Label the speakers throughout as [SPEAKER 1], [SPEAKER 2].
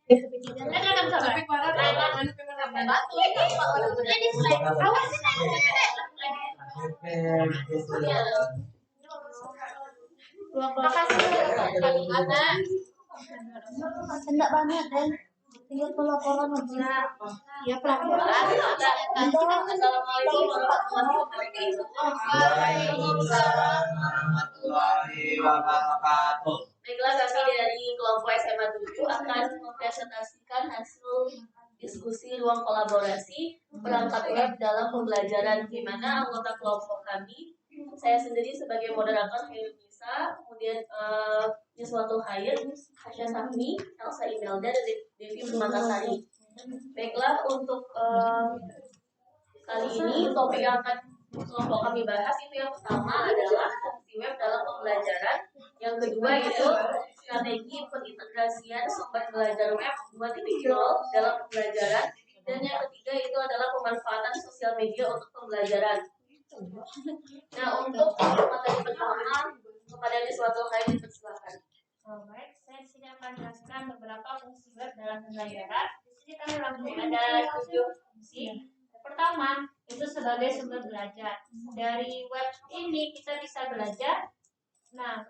[SPEAKER 1] Enggak banget dan tinggal pelaporan aja. Ya pelaporan. Assalamualaikum warahmatullahi wabarakatuh. Baiklah, kami dari kelompok SMA 7 akan mempresentasikan hasil diskusi ruang kolaborasi perangkat web dalam pembelajaran, di mana anggota kelompok kami, saya sendiri sebagai moderator Hayul Nisa, kemudian Niswatul Khair, Hasya Safni, Elsa Imelda, dan Devi Permatasari. Baiklah, untuk kali ini topik yang akan kelompok kami bahas itu yang pertama adalah fungsi web dalam pembelajaran, yang kedua itu strategi pengintegrasian sumber belajar web 2.0 dalam pembelajaran, dan yang ketiga itu adalah pemanfaatan sosial media untuk pembelajaran. Nah, untuk materi pertama kepada Niswatul Khair, dipersilakan.
[SPEAKER 2] Baik, saya di sini akan menjelaskan beberapa fungsi web dalam pembelajaran. Di sini kami ada 7 fungsi. Pertama, itu sebagai sumber belajar. Dari web ini kita bisa belajar. Nah,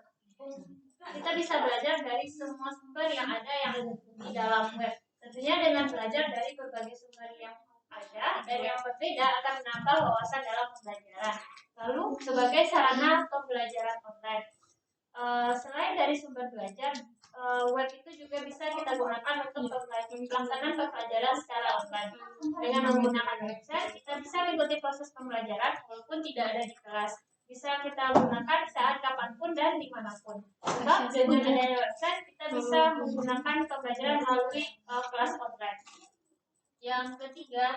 [SPEAKER 2] kita bisa belajar dari semua sumber yang ada yang di dalam web. Tentunya dengan belajar dari berbagai sumber yang ada dan yang berbeda akan menambah wawasan dalam pembelajaran. Lalu, sebagai sarana pembelajaran online. Selain dari sumber belajar, web itu juga bisa kita gunakan untuk pelaksanaan pembelajaran secara online. Dengan menggunakan website, kita bisa mengikuti proses pembelajaran walaupun tidak ada di kelas. Bisa kita gunakan saat kapanpun dan dimanapun. Sebab dengan adanya website, kita bisa menggunakan pembelajaran melalui kelas online. Yang ketiga,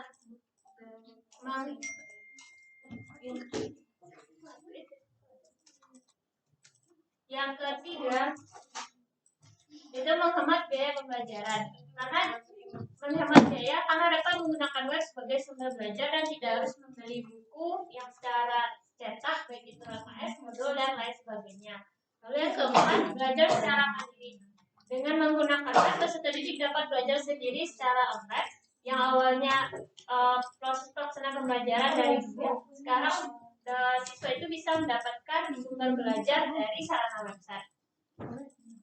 [SPEAKER 2] itu menghemat biaya pembelajaran. Karena menghemat biaya karena mereka menggunakan web sebagai sumber belajar dan tidak harus membeli buku yang secara cetak, baik itu LKS, modul, dan lain sebagainya. Lalu yang keempat, belajar secara mandiri. Dengan menggunakan web, peserta didik dapat belajar sendiri secara online. Yang awalnya proses pelaksanaan pembelajaran dari buku, sekarang siswa itu bisa mendapatkan sumber belajar dari sarana website.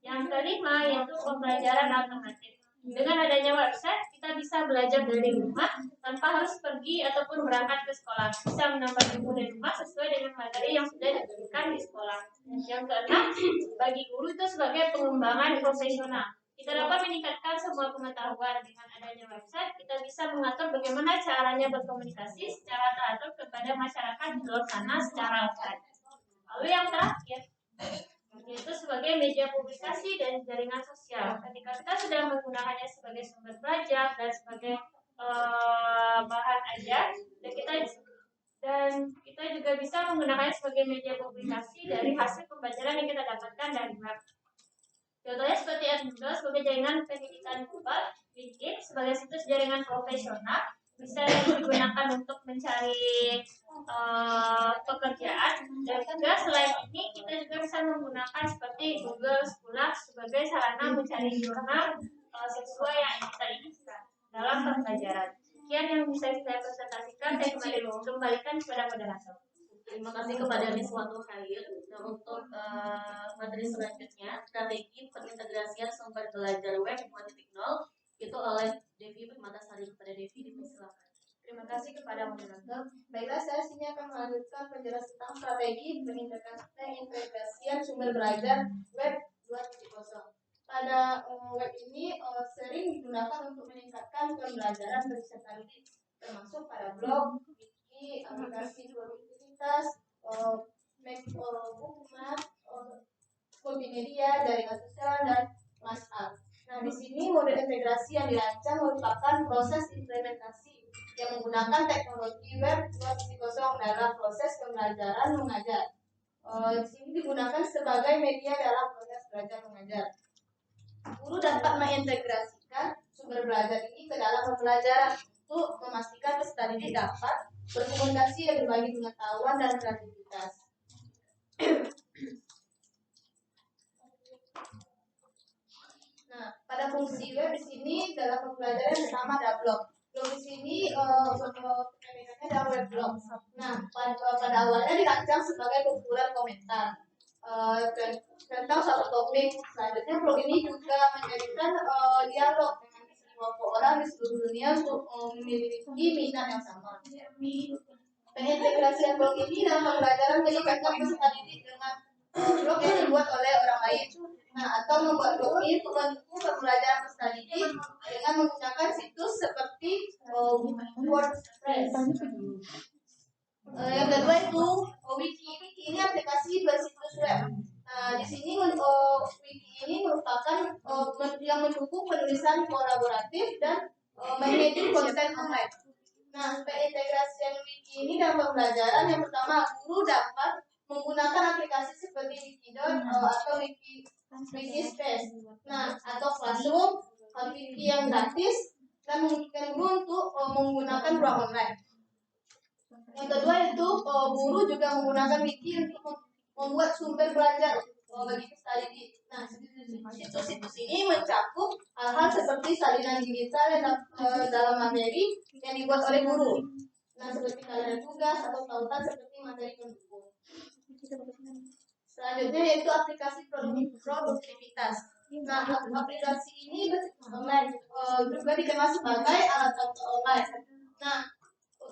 [SPEAKER 2] Yang kelima yaitu pembelajaran alternatif. Dengan adanya website, kita bisa belajar dari rumah tanpa harus pergi ataupun berangkat ke sekolah. Bisa menambah ilmu dari rumah sesuai dengan materi yang sudah diberikan di sekolah. Yang keenam, bagi guru itu sebagai pengembangan profesional. Kita dapat meningkatkan semua pengetahuan. Dengan adanya website, kita bisa mengatur bagaimana caranya berkomunikasi secara teratur kepada masyarakat di luar sana secara offline. Lalu yang terakhir, yaitu sebagai media publikasi dan jaringan sosial. Ketika kita sudah menggunakannya sebagai sumber belajar dan sebagai bahan ajar, dan kita juga bisa menggunakannya sebagai media publikasi dari hasil pembelajaran yang kita dapatkan dari web. Contohnya seperti Edmodo sebagai jaringan pendidikan global, LinkedIn sebagai situs jaringan profesional, bisa digunakan untuk mencari pekerjaan, dan juga selain ini kita juga bisa menggunakan seperti Google Scholar sebagai sarana mencari jurnal sesuai yang kita inginkan dalam pembelajaran. Sekian yang bisa saya presentasikan, saya kembalikan kepada moderator.
[SPEAKER 1] Terima kasih kepada Niswatul Khair. Nah, untuk materi selanjutnya, strategi pengintegrasian sumber belajar web 2.0 itu oleh Devi Permatasari. Kepada Devi, dipersilakan.
[SPEAKER 3] Terima kasih kepada moderator. Baiklah, saya sini akan melanjutkan penjelasan tentang strategi pengintegrasian sumber belajar web 2.0. Pada web ini sering digunakan untuk meningkatkan pembelajaran peserta didik, termasuk pada blog, wiki, aplikasi produktivitas, bookmark, multimedia, jaringan sosial, dan WhatsApp. Nah, di sini model integrasi yang dirancang merupakan proses implementasi yang menggunakan teknologi web 2.0 dalam proses pembelajaran mengajar. Di sini digunakan sebagai media dalam proses belajar mengajar. Guru dapat mengintegrasikan sumber belajar ini ke dalam pembelajaran untuk memastikan peserta didik dapat berkomunikasi dan berbagi pengetahuan dan kreativitas. Nah, pada fungsi web di sini dalam pembelajaran pertama ada blog. Blog di sini kepemilikannya adalah web blog. Nah, pada awalnya dirancang sebagai kumpulan komentar tentang satu topik. Selanjutnya blog ini juga menjadikan dialog dengan kelompok orang di seluruh dunia untuk memiliki minat yang sama. Pengintegrasian blog ini dalam pembelajaran menyebabkan peserta didik dengan blog yang dibuat oleh orang lain. Nah, atau membuat blog ini membantu pembelajaran peserta didik dengan menggunakan situs seperti WordPress. Yang kedua itu wiki. Wiki ini aplikasi bersitus web. Nah, di sini wiki ini merupakan yang mendukung penulisan kolaboratif dan managing konten online. Nah, pengintegrasian wiki ini dalam pembelajaran yang pertama, guru dapat menggunakan aplikasi seperti Wikidot atau Wikispace. Nah, atau Classroom, wiki yang gratis dan memungkinkan guru untuk menggunakan ruang online. Yang kedua itu guru juga menggunakan wiki untuk membuat sumber belajar bagi peserta didik. Nah, situs-situs ini mencakup hal-hal seperti salinan digital dalam materi yang dibuat oleh guru. Nah, seperti kalender tugas atau tautan seperti materi pendukung. Selanjutnya yaitu aplikasi produktivitas. Nah, aplikasi ini juga dikenal sebagai alat contoh online. Nah,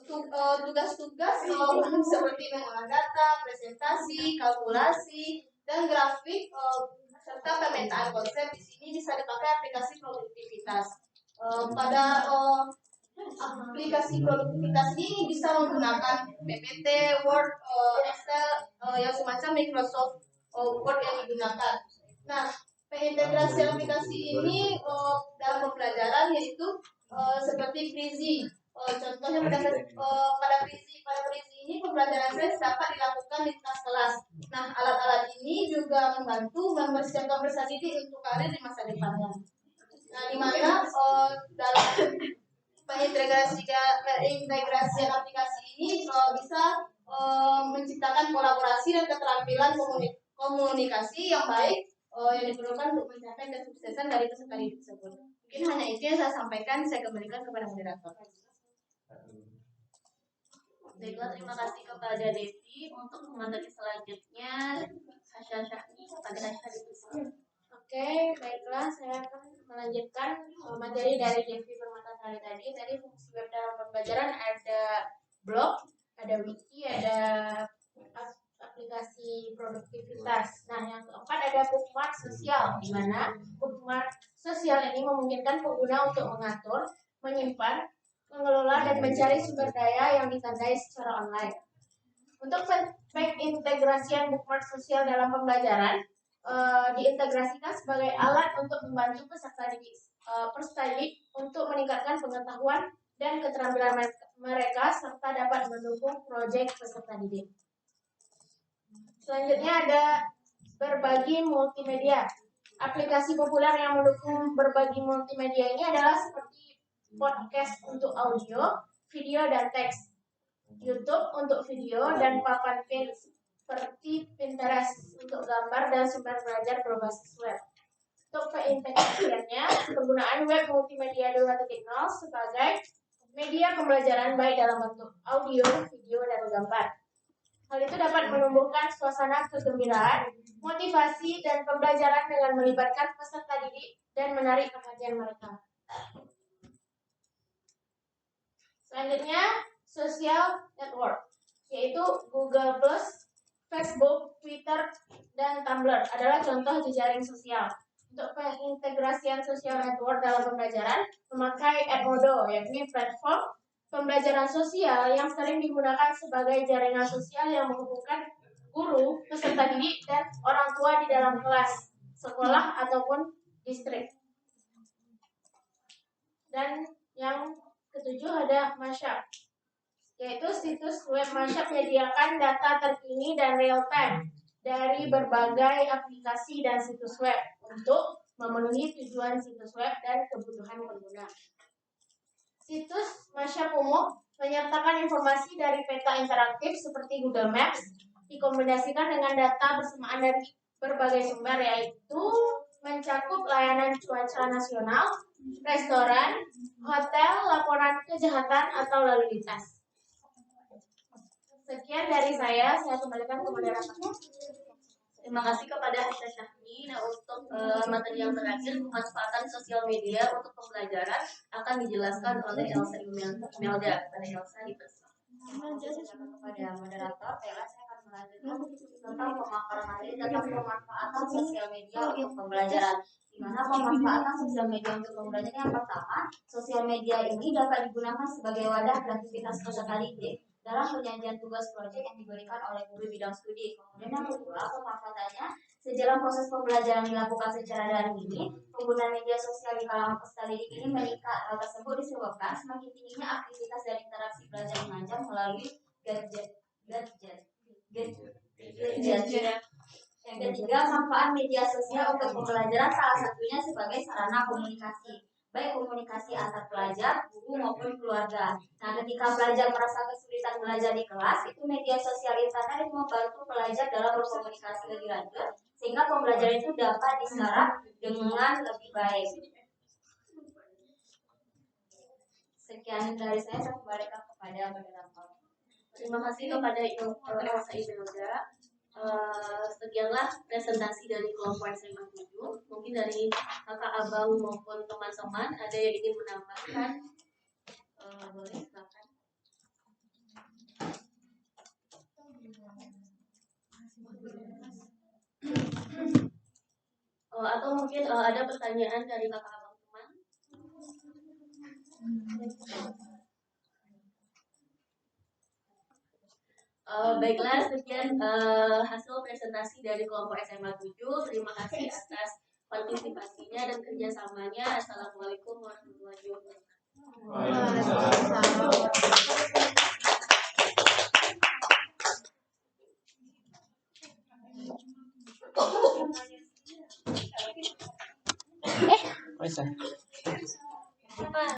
[SPEAKER 3] tugas-tugas seperti mengolah data, presentasi, kalkulasi, dan grafik serta pemetaan konsep di sini bisa dipakai aplikasi produktivitas. Pada aplikasi produktivitas ini bisa menggunakan PPT, Word, Excel, yang semacam Microsoft Word yang digunakan. Nah, pengintegrasi aplikasi ini dalam pembelajaran yaitu seperti Prezi. Contohnya pada Prezi ini pembelajaran sains dapat dilakukan di kelas. Nah, alat-alat ini juga membantu mempersiapkan peserta didik untuk karir di masa depannya. Nah, di mana dalam pengintegrasian aplikasi ini bisa menciptakan kolaborasi dan keterampilan komunikasi yang baik yang diperlukan untuk mencapai kesuksesan dari peserta didik tersebut. Mungkin hanya itu yang saya sampaikan. Saya kembalikan kepada moderator.
[SPEAKER 1] Baiklah, terima kasih kepada Devi. Untuk materi selanjutnya, Hasya Syahni kepada Hasya Dipusul.
[SPEAKER 2] Oke, baiklah, saya akan melanjutkan materi dari Devi Permatasari tadi. Tadi fungsi web dalam pembelajaran ada blog, ada wiki, ada aplikasi produktivitas. Nah, yang keempat ada bookmark sosial, di mana bookmark sosial ini memungkinkan pengguna untuk mengatur, menyimpan, mengelola, dan mencari sumber daya yang ditandai secara online. Untuk pengintegrasian bookmark sosial dalam pembelajaran, diintegrasikan sebagai alat untuk membantu peserta didik untuk meningkatkan pengetahuan dan keterampilan mereka serta dapat mendukung proyek peserta didik. Selanjutnya ada berbagi multimedia. Aplikasi populer yang mendukung berbagi multimedia ini adalah seperti podcast untuk audio, video, dan teks, YouTube untuk video, dan papan pin seperti Pinterest untuk gambar dan sumber belajar berbasis web. Untuk pengintegrasiannya, penggunaan web multimedia 2.0 sebagai media pembelajaran baik dalam bentuk audio, video, dan gambar. Hal itu dapat menumbuhkan suasana kegembiraan, motivasi, dan pembelajaran dengan melibatkan peserta didik dan menarik perhatian mereka. Selanjutnya, social network, yaitu Google+, Facebook, Twitter, dan Tumblr adalah contoh jejaring sosial. Untuk pengintegrasian social network dalam pembelajaran, memakai Edmodo, yakni platform pembelajaran sosial yang sering digunakan sebagai jaringan sosial yang menghubungkan guru, peserta didik, dan orang tua di dalam kelas, sekolah, ataupun distrik. Dan yang ketujuh ada Mashup, yaitu situs web Mashup menyediakan data terkini dan real time dari berbagai aplikasi dan situs web untuk memenuhi tujuan situs web dan kebutuhan pengguna. Situs Mashup umum menyertakan informasi dari peta interaktif seperti Google Maps dikombinasikan dengan data bersamaan dari berbagai sumber, yaitu mencakup layanan cuaca nasional, restoran, hotel, laporan kejahatan atau lalu lintas. Sekian dari saya kembalikan ke moderatornya.
[SPEAKER 1] Terima kasih kepada Hasya Syahni. Nah, untuk materi yang terakhir, pemanfaatan sosial media untuk pembelajaran akan dijelaskan oleh Elsa Imelda. Kepada Elsa dipersilakan.
[SPEAKER 4] Kepada moderator, saya akan melanjutkan tentang pemaparan materi tentang pemanfaatan sosial media untuk pembelajaran. Di mana pemanfaatan sosial media untuk pembelajaran yang pertama, sosial media ini dapat digunakan sebagai wadah kreativitas peserta didik dalam penyajian tugas proyek yang diberikan oleh guru bidang studi. Kemudian yang kedua, pemanfaatannya sejalan proses pembelajaran dilakukan secara daring ini, penggunaan media sosial di kalangan peserta didik ini meningkat. Hal tersebut disebabkan semakin tingginya aktivitas dan interaksi belajar mengajar melalui gadget. Yang ketiga, manfaat media sosial untuk pembelajaran salah satunya sebagai sarana komunikasi, baik komunikasi antar pelajar, guru maupun keluarga. Nah, ketika pelajar merasa kesulitan belajar di kelas, itu media sosial internet itu membantu pelajar dalam berkomunikasi lebih lanjut, sehingga pembelajaran itu dapat diserap dengan lebih baik. Sekian dari saya kembalikan kepada moderator.
[SPEAKER 1] Terima kasih kepada Elsa Imelda. Sekianlah presentasi dari kelompok SMA 7. Mungkin dari kakak abang maupun teman-teman ada yang ingin menambahkan, boleh silakan. Atau mungkin ada pertanyaan dari kakak abang teman. Baiklah, sekian hasil presentasi dari kelompok SMA 7. Terima kasih atas partisipasinya dan kerjasamanya. Assalamualaikum warahmatullahi wabarakatuh.
[SPEAKER 5] Waalaikumsalam.